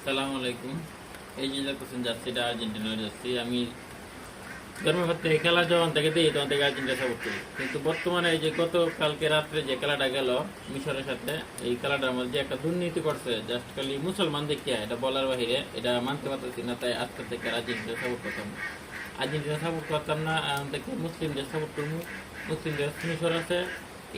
সালাম আলাইকুম। এই যে দেখতেছেন জার্সিটা আর্জেন্টিনার জার্সি। আমি জন্মঘর থেকে খেলা যখন থেকে দিই তখন থেকে আর্জেন্টিনা সাপোর্ট করি, কিন্তু বর্তমানে এই যে কালকে রাত্রে যে খেলাটা গেল মিশরের সাথে, এই খেলাটার মধ্যে একটা দুর্নীতি করছে জাস্ট খালি মুসলমান দেখিয়া, এটা বলার বাহিরে, এটা মানতে পারতেছি না। তাই আজকে থেকে আর্জেন্টিনা সাপোর্ট করতাম না, আর্জেন্টিনা সাপোর্ট করতাম না। এখন থেকে মুসলিমদের সাপোর্ট করবো। মুসলিমদের মিশর আছে,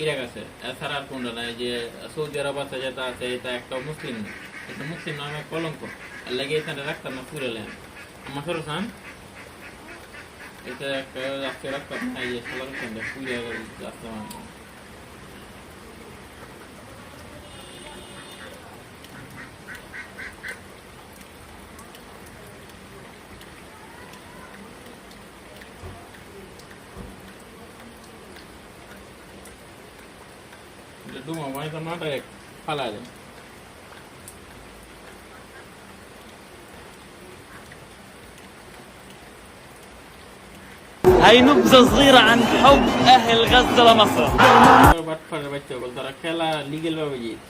ইরাক আছে, এছাড়া আর কোনটা নাই। যে সৌদি আরব আছে, যেটা আছে এটা একটা মুসলিম না, এটা মুসলিম নামে কলঙ্ক। আর লাগে এখানে রাখতাম না পুরালেন আমার সরসান, এটা একটা আজকে রাখতাম না। এই যে খেলার সঙ্গে পুড়ে রাখতাম আমি। এটা ডুমো মানে তো না ডাইরেক্ট ফালা যায়। هاي نبذة صغيرة عن حب أهل غزة لمصر. বাটফারের বাচ্চা বল, তারা খেলা লিগেল ভাবে জিত,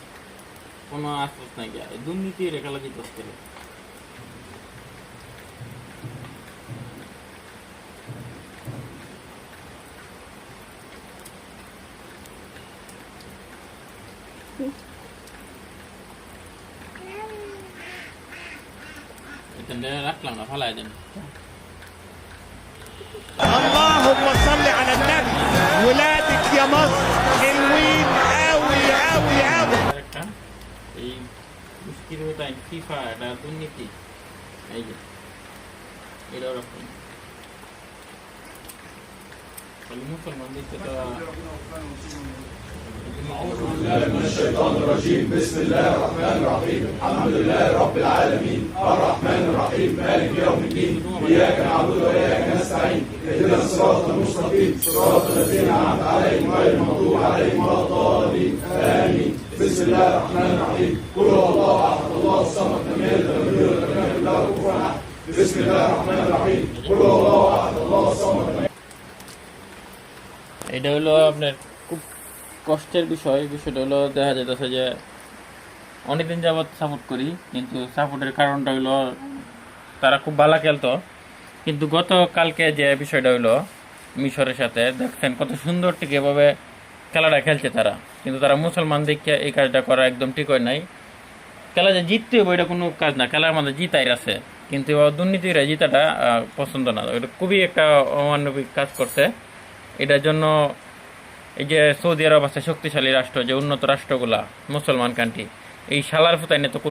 কোনো আশ্বাস নাই গিয়া দুর্নীতি রে খেলা জিত আসছিল। এটা রাখলাম না, ফালাই দেন। اللهم صل على النبي. ولادك يا مصر حلوين قوي قوي قوي. একটা এই মুশকিল তাই ফিফা এটা দুর্নীতি, এই যে এটাও রাখলাম। খালি মুসলমান দিচ্ছে তো من الشيطان الرجيم. بسم الله الرحمن الرحيم. الحمد لله رب العالمين الرحمن الرحيم مالك يوم الدين. إياك نعبد وإياك نستعين. اهدنا الصراط المستقيم صراط الذين أنعمت عليهم غير المغضوب عليهم ولا الضالين آمين. بسم الله الرحمن الرحيم. قل هو الله أحد الله الصمد لم يلد ولم يولد ولم يكن له كفوا أحد. بسم الله الرحمن الرحيم. قل هو الله أحد الله الصمد. এটা হলো আপনার খুব কষ্টের বিষয়টা হলো দেখা যাইতেছে যে অনেকদিন যাবৎ সাপোর্ট করি, কিন্তু সাপোর্টের কারণটা হইলো তারা খুব ভালো খেলতো, কিন্তু গতকালকে যে বিষয়টা হইলো মিশরের সাথে দেখছেন কত সুন্দর ঠিক এভাবে খেলাটা খেলছে তারা, কিন্তু তারা মুসলমান দেখে এই কাজটা করা একদম ঠিক হয় নাই। খেলা যে জিততে হবে এটা কোনো কাজ না, খেলার মধ্যে জিতাই আছে, কিন্তু দুর্নীতিরা জিতাটা পছন্দ না। এটা খুবই একটা অমানবিক কাজ করছে। এটার জন্য এই যে সৌদি আরব আছে শক্তিশালী রাষ্ট্র, যে উন্নত রাষ্ট্রগুলা মুসলমান কান্ট্রি, এই শালার ফুতাইনে তো